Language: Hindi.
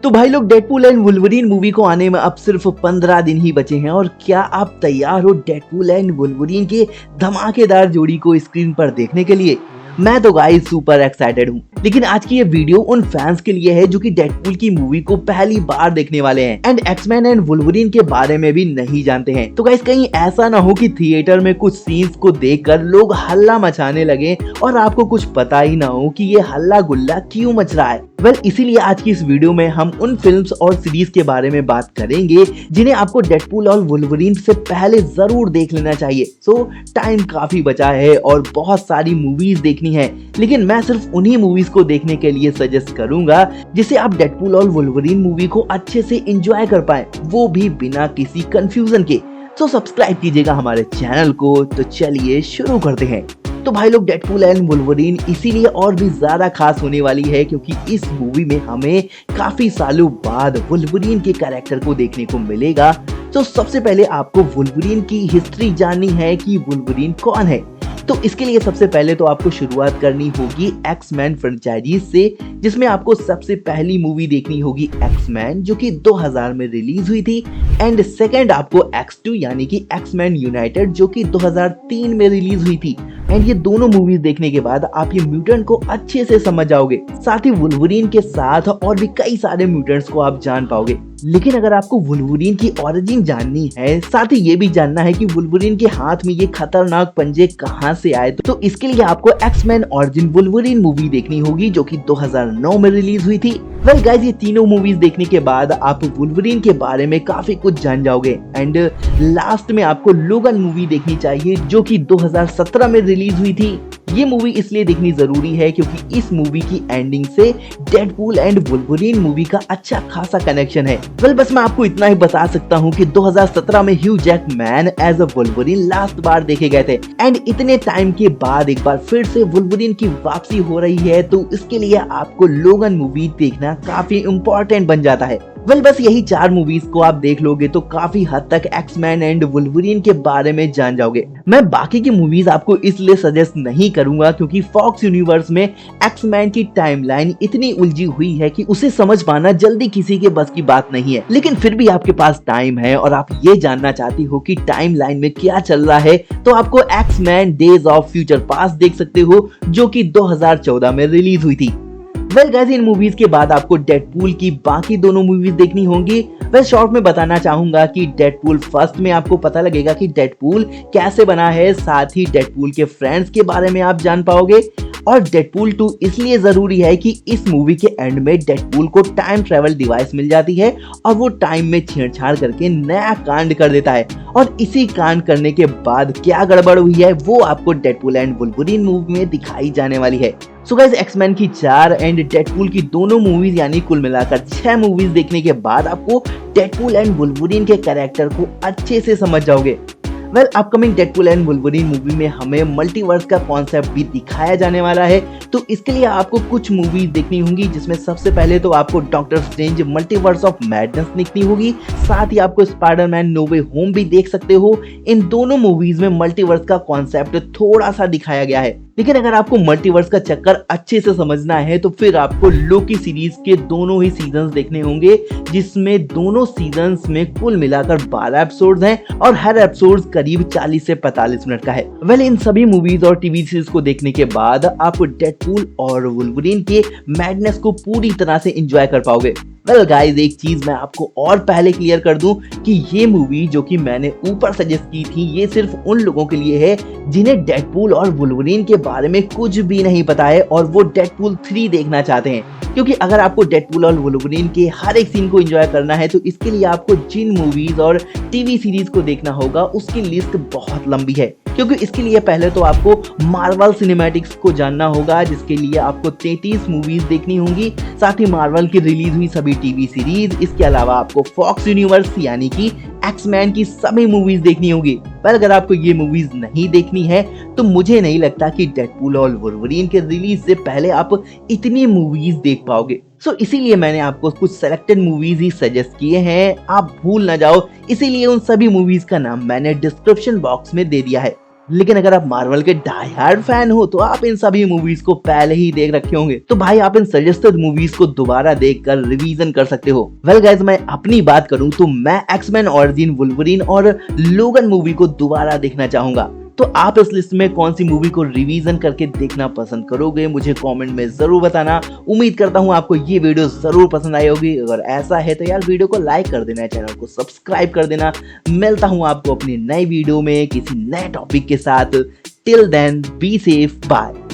तो भाई लोग, डेडपूल एंड वुल्वरीन मूवी को आने में अब सिर्फ 15 दिन ही बचे हैं और क्या आप तैयार हो डेडपूल एंड वुल्वरीन के धमाकेदार जोड़ी को स्क्रीन पर देखने के लिए? मैं तो गाइस सुपर एक्साइटेड हूँ। लेकिन आज की ये वीडियो उन फैंस के लिए है जो कि डेडपूल की मूवी को पहली बार देखने वाले हैं एंड एक्समैन एंड वुल्वरीन के बारे में भी नहीं जानते हैं। तो गाइस कहीं ऐसा ना हो कि थिएटर में कुछ सीन्स को देखकर लोग हल्ला मचाने लगे और आपको कुछ पता ही ना हो कि ये हल्ला गुल्ला क्यों मच रहा है। इसीलिए आज की इस वीडियो में हम उन फिल्म्स और सीरीज के बारे में बात करेंगे जिन्हें आपको डेडपूल और वुल्वरीन से पहले जरूर देख लेना चाहिए। सो टाइम काफी बचा है और बहुत सारी मूवीज देखनी है, लेकिन मैं सिर्फ उन्हीं मूवीज को देखने के लिए सजेस्ट करूंगा जिसे आप डेडपूल और वुल्वरीन मूवी को अच्छे से एंजॉय कर पाए, वो भी बिना किसी कंफ्यूजन के। तो सब्सक्राइब कीजिएगा हमारे चैनल को। तो चलिए शुरू करते हैं। तो भाई लोग, डेडपूल एंड वुल्वरीन इसीलिए और भी ज्यादा खास होने वाली है क्योंकि इस मूवी में हमें काफी सालों बाद वुल्वरीन के कैरेक्टर को देखने को मिलेगा। तो सबसे पहले आपको वुल्वरीन की हिस्ट्री जाननी है कि वुल्वरीन कौन है। तो इसके लिए सबसे पहले तो आपको शुरुआत करनी होगी एक्समैन फ्रेंचाइजीज से, जिसमें आपको सबसे पहली मूवी देखनी होगी एक्समैन जो कि 2000 में रिलीज हुई थी एंड सेकंड आपको X2 यानी कि एक्समैन यूनाइटेड जो कि 2003 में रिलीज हुई थी। एंड ये दोनों मूवीज देखने के बाद आप ये म्यूटेंट को अच्छे से समझ जाओगे, साथ ही वुल्वरीन के साथ और भी कई सारे म्यूटेंट्स को आप जान पाओगे। लेकिन अगर आपको वुल्वरीन की ओरिजिन जाननी है, साथ ही ये भी जानना है कि वुल्वरीन के हाथ में ये खतरनाक पंजे कहां से आए, तो इसके लिए आपको एक्समैन ओरिजिन वुल्वरीन मूवी देखनी होगी जो कि 2009 में रिलीज हुई थी। वेल गाइस, ये तीनों मूवीज देखने के बाद आप वुल्वरीन के बारे में काफी कुछ जान जाओगे एंड लास्ट में आपको लोगन मूवी देखनी चाहिए जो कि 2017 में रिलीज हुई थी। ये मूवी इसलिए देखनी जरूरी है क्योंकि इस मूवी की एंडिंग से डेडपूल एंड वुल्वरीन मूवी का अच्छा खासा कनेक्शन है। बस मैं आपको इतना ही बता सकता हूँ कि 2017 में Hugh Jackman as a Wolverine last बार देखे गए थे एंड इतने टाइम के बाद एक बार फिर से वुल्वरीन की वापसी हो रही है, तो इसके लिए आपको लोगन मूवी देखना काफी इम्पोर्टेंट बन जाता है। बस यही 4 मूवीज को आप देख लोगे तो काफी हद तक एक्समैन एंड वुल्वरीन के बारे में जान जाओगे। मैं बाकी की मूवीज आपको इसलिए सजेस्ट नहीं करूंगा क्योंकि फॉक्स यूनिवर्स में एक्समैन की टाइमलाइन इतनी उलझी हुई है कि उसे समझ पाना जल्दी किसी के बस की बात नहीं है। लेकिन फिर भी आपके पास टाइम है और आप ये जानना चाहती हो कि टाइमलाइन में क्या चल रहा है, तो आपको X Men days of future past देख सकते हो जो कि 2014 में रिलीज हुई थी। गाइस, इन मूवीज के बाद आपको डेडपूल की बाकी दोनों मूवीज देखनी होंगी। शॉर्ट में बताना चाहूंगा कि डेडपूल फर्स्ट में आपको पता लगेगा कि डेडपूल कैसे बना है, साथ ही डेडपूल के फ्रेंड्स के बारे में आप जान पाओगे। और डेडपूल 2 इसलिए जरूरी है कि इस मूवी के एंड में डेडपूल को टाइम ट्रेवल डिवाइस मिल जाती है और वो टाइम में छेड़छाड़ करके नया कांड कर देता है और इसी कांड करने के बाद क्या गड़बड़ हुई है वो आपको डेडपूल एंड वुल्वरीन मूवी में दिखाई जाने वाली है। सो गाइस, एक्समैन की 4 एंड डेडपूल की दोनों मूवीज यानी कुल मिलाकर 6 मूवीज देखने के बाद आपको डेडपूल एंड वुल्वरीन के कैरेक्टर को अच्छे से समझ जाओगे। Upcoming Deadpool and Wolverine movie में हमें मल्टीवर्स का कॉन्सेप्ट भी दिखाया जाने वाला है, तो इसके लिए आपको कुछ मूवीज देखनी होंगी जिसमें सबसे पहले तो आपको doctor strange multiverse of madness देखनी होगी, साथ ही आपको स्पाइडरमैन नो वे होम भी देख सकते हो। इन दोनों मूवीज में मल्टीवर्स का कॉन्सेप्ट थोड़ा सा दिखाया गया है, लेकिन अगर आपको मल्टीवर्स का चक्कर अच्छे से समझना है तो फिर आपको लोकी सीरीज के दोनों ही सीजन्स देखने होंगे, जिसमें दोनों सीजन्स में कुल मिलाकर 12 एपिसोड्स हैं और हर एपिसोड करीब 40 से 45 मिनट का है। इन सभी मूवीज और टीवी सीरीज को देखने के बाद आप डेडपूल और वुल्वरीन के मैडनेस को पूरी तरह से एंजॉय कर पाओगे। गाइस, एक चीज मैं आपको और पहले क्लियर कर दूं कि ये मूवी जो कि मैंने ऊपर सजेस्ट की थी, ये सिर्फ उन लोगों के लिए है जिन्हें डेडपूल और वुल्वरीन के बारे में कुछ भी नहीं पता है और वो डेडपूल 3 देखना चाहते हैं। क्योंकि अगर आपको डेडपूल और वुल्वरीन के हर एक सीन को एंजॉय करना है तो इसके लिए आपको जिन मूवीज और टीवी सीरीज को देखना होगा उसकी लिस्ट बहुत लंबी है। क्योंकि इसके लिए पहले तो आपको मार्वल सिनेमैटिक्स को जानना होगा, जिसके लिए आपको 33 मूवीज देखनी होंगी, साथ ही मार्वल की रिलीज हुई सभी टीवी सीरीज। इसके अलावा आपको फॉक्स यूनिवर्स यानी कि एक्समैन की सभी मूवीज देखनी होगी। पर अगर आपको ये मूवीज नहीं देखनी है तो मुझे नहीं लगता कि डेडपूल और वुल्वरीन के रिलीज से पहले आप इतनी मूवीज देख पाओगे। इसीलिए मैंने आपको कुछ सेलेक्टेड मूवीज ही सजेस्ट किए हैं, आप भूल ना जाओ। इसीलिए उन सभी मूवीज का नाम मैंने डिस्क्रिप्शन बॉक्स में दे दिया है। लेकिन अगर आप मार्वल के डाई हार्ड फैन हो तो आप इन सभी मूवीज को पहले ही देख रखे होंगे, तो भाई आप इन सजेस्टेड मूवीज को दोबारा देखकर रिवीजन कर सकते हो। वेल गाइस, मैं अपनी बात करूं तो मैं एक्समैन ऑरिजिन वुल्वरीन और लोगन मूवी को दोबारा देखना चाहूंगा। तो आप इस लिस्ट में कौन सी मूवी को रिवीजन करके देखना पसंद करोगे, मुझे कमेंट में जरूर बताना। उम्मीद करता हूँ आपको ये वीडियो जरूर पसंद आई होगी। अगर ऐसा है तो यार वीडियो को लाइक कर देना, चैनल को सब्सक्राइब कर देना। मिलता हूँ आपको अपनी नई वीडियो में किसी नए टॉपिक के साथ। Till then be safe, bye.